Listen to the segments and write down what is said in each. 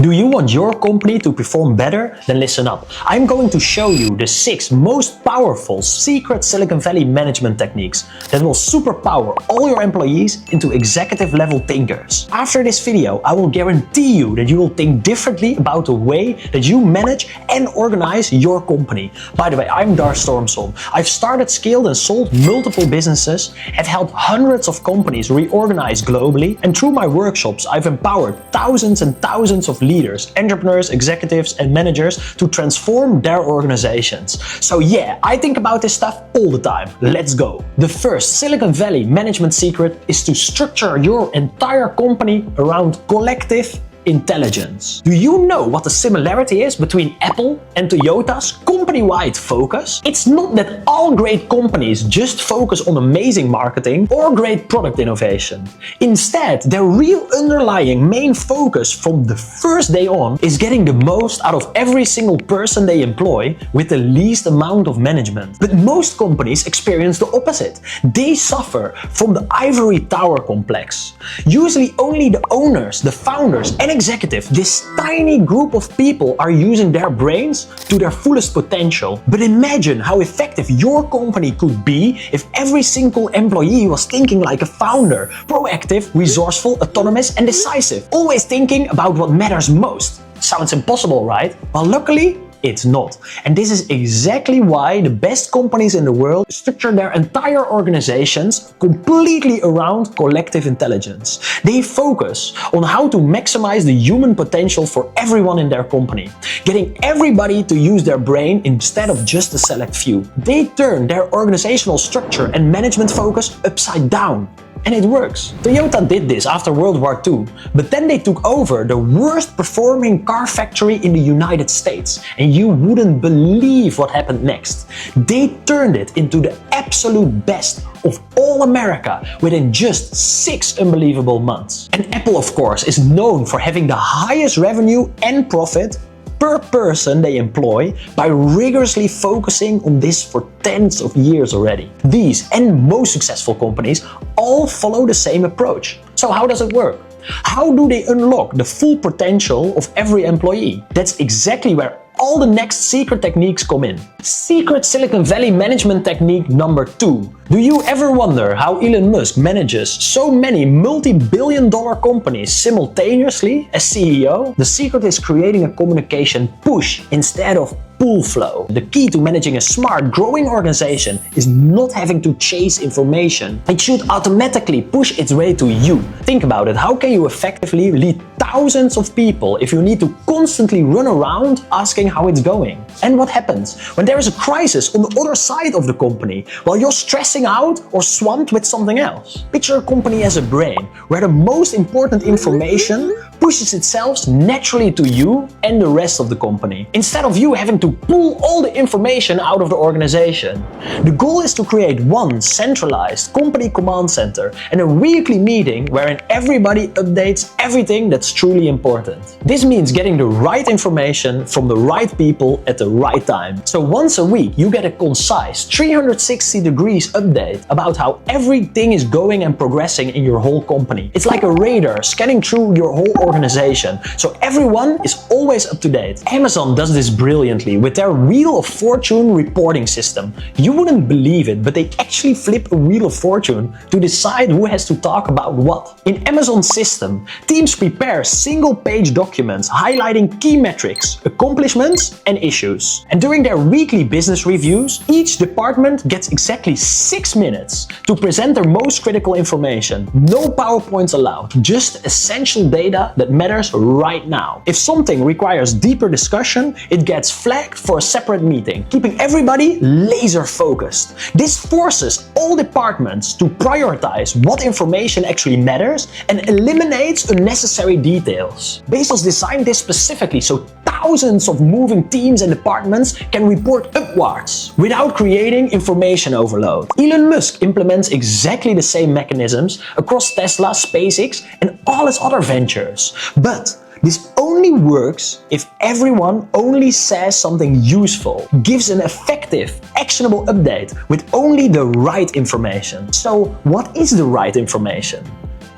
Do you want your company to perform better? Then listen up. I'm going to show you the 6 most powerful secret Silicon Valley management techniques that will superpower all your employees into executive level thinkers. After this video, I will guarantee you that you will think differently about the way that you manage and organize your company. By the way, I'm Dar Stormson. I've started, scaled and sold multiple businesses, have helped hundreds of companies reorganize globally, and through my workshops, I've empowered thousands and thousands of leaders, entrepreneurs, executives and managers to transform their organizations. So yeah, I think about this stuff all the time. Let's go. The first Silicon Valley management secret is to structure your entire company around collective intelligence. Do you know what the similarity is between Apple and Toyota's company-wide focus? It's not that all great companies just focus on amazing marketing or great product innovation. Instead, their real underlying main focus from the first day on is getting the most out of every single person they employ with the least amount of management. But most companies experience the opposite. They suffer from the ivory tower complex. Usually only the owners, the founders and executive, this tiny group of people are using their brains to their fullest potential. But imagine how effective your company could be if every single employee was thinking like a founder, proactive, resourceful, autonomous and decisive, always thinking about what matters most. Sounds impossible, right? Well, luckily, it's not. And this is exactly why the best companies in the world structure their entire organizations completely around collective intelligence. They focus on how to maximize the human potential for everyone in their company, getting everybody to use their brain instead of just a select few. They turn their organizational structure and management focus upside down. And it works. Toyota did this after World War II, but then they took over the worst performing car factory in the United States, and you wouldn't believe what happened next. They turned it into the absolute best of all America within just 6 unbelievable months. And Apple, of course, is known for having the highest revenue and profit per person they employ by rigorously focusing on this for tens of years already. These and most successful companies all follow the same approach. So how does it work? How do they unlock the full potential of every employee? That's exactly where all the next secret techniques come in. Secret Silicon Valley management technique number 2. Do you ever wonder how Elon Musk manages so many multi-billion-dollar companies simultaneously as CEO? The secret is creating a communication push instead of pull flow. The key to managing a smart, growing organization is not having to chase information. It should automatically push its way to you. Think about it. How can you effectively lead thousands of people if you need to constantly run around asking how it's going? And what happens when there is a crisis on the other side of the company while you're stressing out or swamped with something else? Picture a company as a brain where the most important information pushes itself naturally to you and the rest of the company, instead of you having to pull all the information out of the organization. The goal is to create one centralized company command center and a weekly meeting wherein everybody updates everything that's truly important. This means getting the right information from the right people at the right time. So once a week you get a concise 360 degrees update about how everything is going and progressing in your whole company. It's like a radar scanning through your whole organization, so everyone is always up to date. Amazon does this brilliantly with their Wheel of Fortune reporting system. You wouldn't believe it, but they actually flip a Wheel of Fortune to decide who has to talk about what. In Amazon's system, teams prepare single-page documents highlighting key metrics, accomplishments and issues. And during their weekly business reviews, each department gets exactly 6 minutes to present their most critical information. No PowerPoints allowed, just essential data that matters right now. If something requires deeper discussion, it gets flagged for a separate meeting, keeping everybody laser focused. This forces all departments to prioritize what information actually matters and eliminates unnecessary details. Bezos designed this specifically so thousands of moving teams and departments can report upwards without creating information overload. Elon Musk implements exactly the same mechanisms across Tesla, SpaceX and all its other ventures. But this only works if everyone only says something useful, gives an effective, actionable update with only the right information. So what is the right information?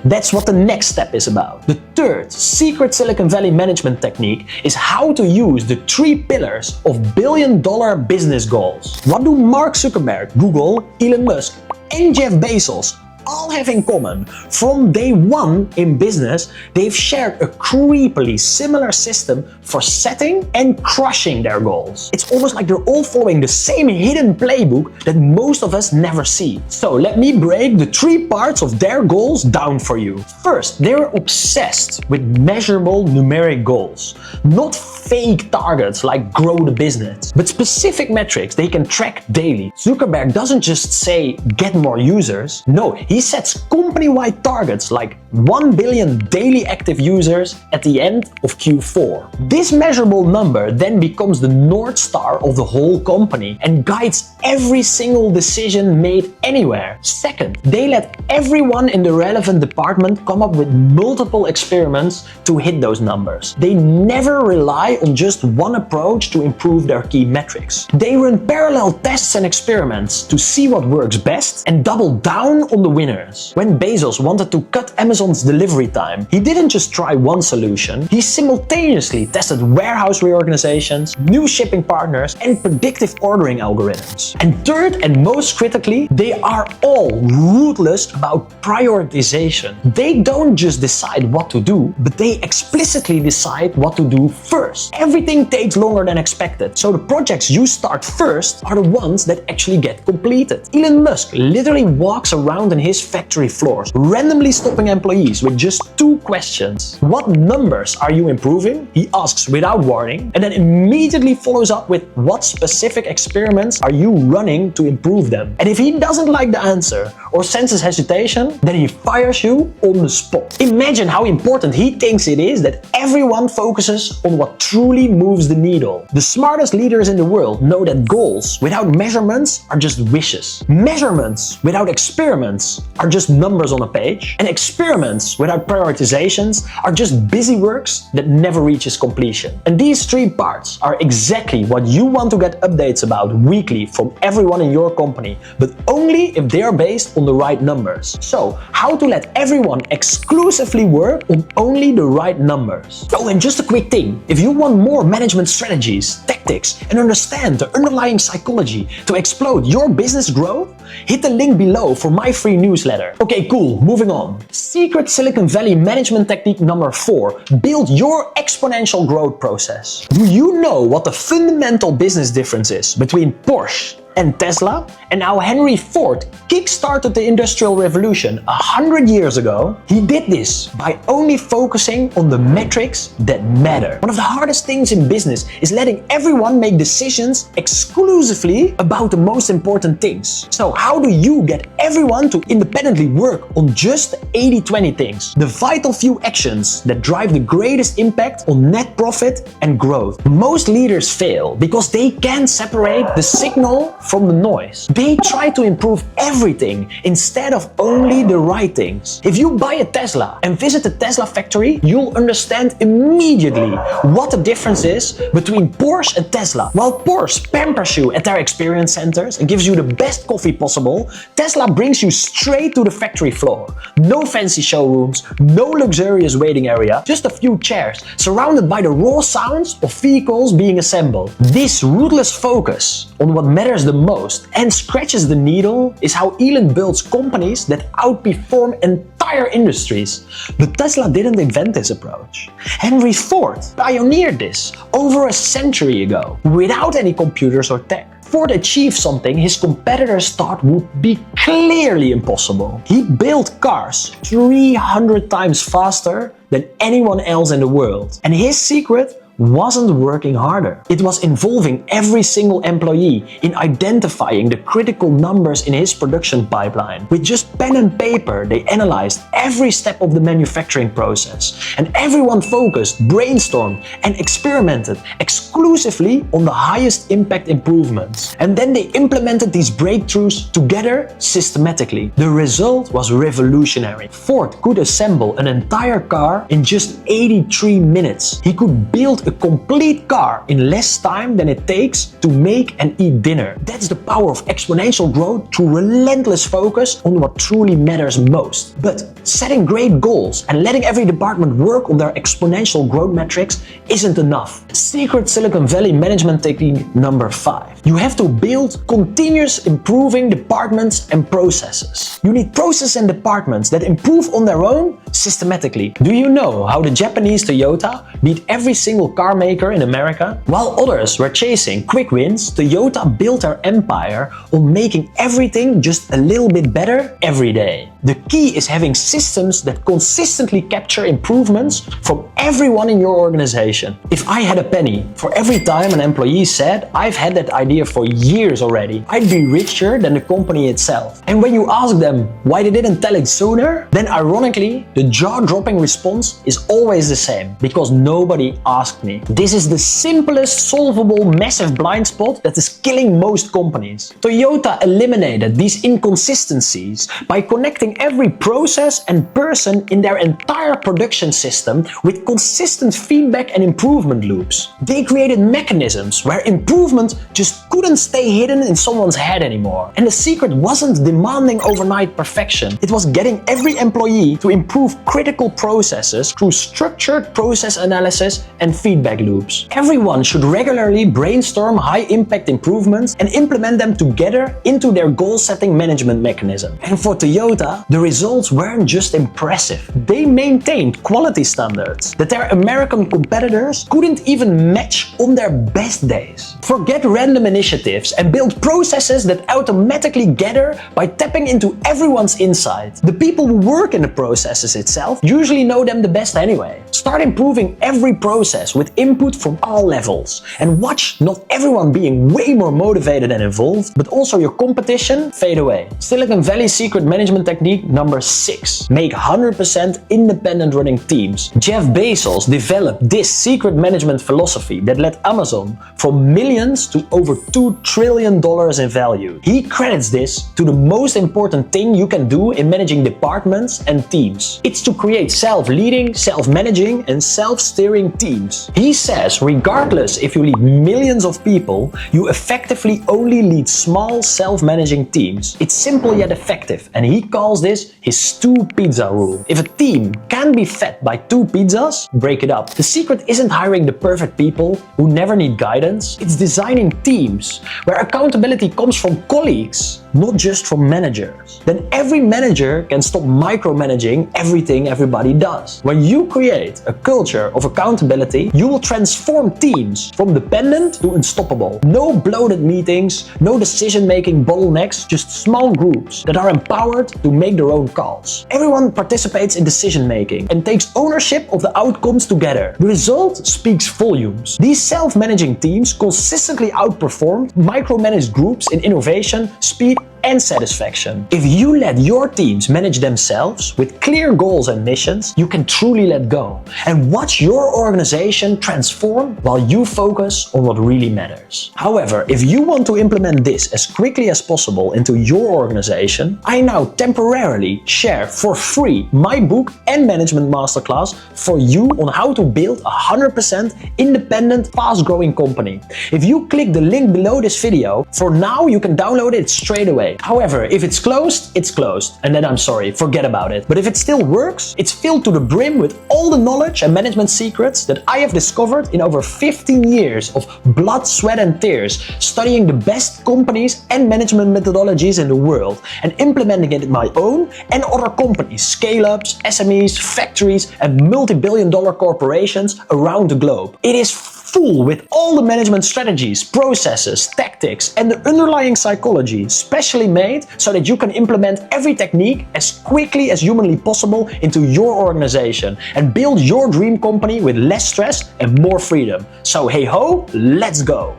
That's what the next step is about. The third secret Silicon Valley management technique is how to use the 3 pillars of billion-dollar business goals. What do Mark Zuckerberg, Google, Elon Musk, and Jeff Bezos all have in common? From day one in business, they've shared a creepily similar system for setting and crushing their goals. It's almost like they're all following the same hidden playbook that most of us never see. So let me break the 3 parts of their goals down for you. First, they're obsessed with measurable numeric goals. Not fake targets like grow the business, but specific metrics they can track daily. Zuckerberg doesn't just say get more users. No, he sets company-wide targets like 1 billion daily active users at the end of Q4. This measurable number then becomes the North Star of the whole company and guides every single decision made anywhere. Second, they let everyone in the relevant department come up with multiple experiments to hit those numbers. They never rely on just one approach to improve their key metrics. They run parallel tests and experiments to see what works best and double down on the winners. When Bezos wanted to cut Amazon's delivery time, he didn't just try one solution, he simultaneously tested warehouse reorganizations, new shipping partners, and predictive ordering algorithms. And third, and most critically, they are all ruthless about prioritization. They don't just decide what to do, but they explicitly decide what to do first. Everything takes longer than expected, so the projects you start first are the ones that actually get completed. Elon Musk literally walks around in his factory floors, randomly stopping employees with just 2 questions. What numbers are you improving? He asks without warning, and then immediately follows up with what specific experiments are you running to improve them? And if he doesn't like the answer or senses hesitation, then he fires you on the spot. Imagine how important he thinks it is that everyone focuses on what truly moves the needle. The smartest leaders in the world know that goals without measurements are just wishes. Measurements without experiments are just numbers on a page, and experiments without prioritizations are just busy works that never reaches completion. And these 3 parts are exactly what you want to get updates about weekly from everyone in your company, but only if they are based on the right numbers. So, how to let everyone exclusively work on only the right numbers. Oh, and just a quick thing, if you want more management strategies, tactics, and understand the underlying psychology to explode your business growth, hit the link below for my free newsletter. Okay, cool, moving on. Secret Silicon Valley management technique number 4, build your exponential growth process. Do you know what the fundamental business difference is between Porsche and Tesla, and how Henry Ford kick-started the Industrial Revolution 100 years ago? He did this by only focusing on the metrics that matter. One of the hardest things in business is letting everyone make decisions exclusively about the most important things. So how do you get everyone to independently work on just 80-20 things? The vital few actions that drive the greatest impact on net profit and growth. Most leaders fail because they can't separate the signal from the noise. They try to improve everything instead of only the right things. If you buy a Tesla and visit a Tesla factory, you'll understand immediately what the difference is between Porsche and Tesla. While Porsche pampers you at their experience centers and gives you the best coffee possible, Tesla brings you straight to the factory floor. No fancy showrooms, no luxurious waiting area, just a few chairs surrounded by the raw sounds of vehicles being assembled. This ruthless focus on what matters the most and scratches the needle is how Elon builds companies that outperform entire industries. But Tesla didn't invent this approach. Henry Ford pioneered this over a century ago without any computers or tech. Ford achieved something his competitors thought would be clearly impossible. He built cars 300 times faster than anyone else in the world. And his secret wasn't working harder. It was involving every single employee in identifying the critical numbers in his production pipeline. With just pen and paper, they analyzed every step of the manufacturing process, and everyone focused, brainstormed, and experimented exclusively on the highest impact improvements. And then they implemented these breakthroughs together systematically. The result was revolutionary. Ford could assemble an entire car in just 83 minutes. He could build a complete car in less time than it takes to make and eat dinner. That's the power of exponential growth through relentless focus on what truly matters most. But setting great goals and letting every department work on their exponential growth metrics isn't enough. Secret Silicon Valley management technique number 5. You have to build continuous improving departments and processes. You need processes and departments that improve on their own systematically. Do you know how the Japanese Toyota beat every single car maker in America? While others were chasing quick wins, Toyota built their empire on making everything just a little bit better every day. The key is having systems that consistently capture improvements from everyone in your organization. If I had a penny for every time an employee said, "I've had that idea for years already," I'd be richer than the company itself. And when you ask them why they didn't tell it sooner, then ironically, the jaw-dropping response is always the same: because nobody asked me. This is the simplest solvable massive blind spot that is killing most companies. Toyota eliminated these inconsistencies by connecting every process and person in their entire production system with consistent feedback and improvement loops. They created mechanisms where improvement just couldn't stay hidden in someone's head anymore. And the secret wasn't demanding overnight perfection. It was getting every employee to improve critical processes through structured process analysis and feedback loops. Everyone should regularly brainstorm high-impact improvements and implement them together into their goal-setting management mechanism. And for Toyota, the results weren't just impressive. They maintained quality standards that their American competitors couldn't even match on their best days. Forget random initiatives and build processes that automatically gather by tapping into everyone's insight. The people who work in the processes itself usually know them the best anyway. Start improving every process with input from all levels, and watch not everyone being way more motivated and involved, but also your competition fade away. Silicon Valley secret management technique number 6. Make 100% independent running teams. Jeff Bezos developed this secret management philosophy that led Amazon from millions to over $2 trillion in value. He credits this to the most important thing you can do in managing departments and teams. It's to create self-leading, self-managing, and self-steering teams. He says regardless if you lead millions of people, you effectively only lead small self-managing teams. It's simple yet effective, and he calls this his 2-pizza rule. If a team can be fed by 2 pizzas, break it up. The secret isn't hiring the perfect people who never need guidance. It's designing teams where accountability comes from colleagues, not just from managers. Then every manager can stop micromanaging everything everybody does. When you create a culture of accountability, you will transform teams from dependent to unstoppable. No bloated meetings, no decision-making bottlenecks, just small groups that are empowered to make their own calls. Everyone participates in decision-making and takes ownership of the outcomes together. The result speaks volumes. These self-managing teams consistently outperform micromanaged groups in innovation, speed, and satisfaction. If you let your teams manage themselves with clear goals and missions, you can truly let go and watch your organization transform while you focus on what really matters. However, if you want to implement this as quickly as possible into your organization, I now temporarily share for free my book and management masterclass for you on how to build a 100% independent, fast-growing company. If you click the link below this video, for now you can download it straight away. However, if it's closed, it's closed, and then I'm sorry, forget about it. But if it still works, it's filled to the brim with all the knowledge and management secrets that I have discovered in over 15 years of blood, sweat, and tears, studying the best companies and management methodologies in the world and implementing it in my own and other companies, scale-ups, SMEs, factories, and multi-billion-dollar corporations around the globe. It is full with all the management strategies, processes, tactics, and the underlying psychology specially made so that you can implement every technique as quickly as humanly possible into your organization and build your dream company with less stress and more freedom. So hey ho, let's go!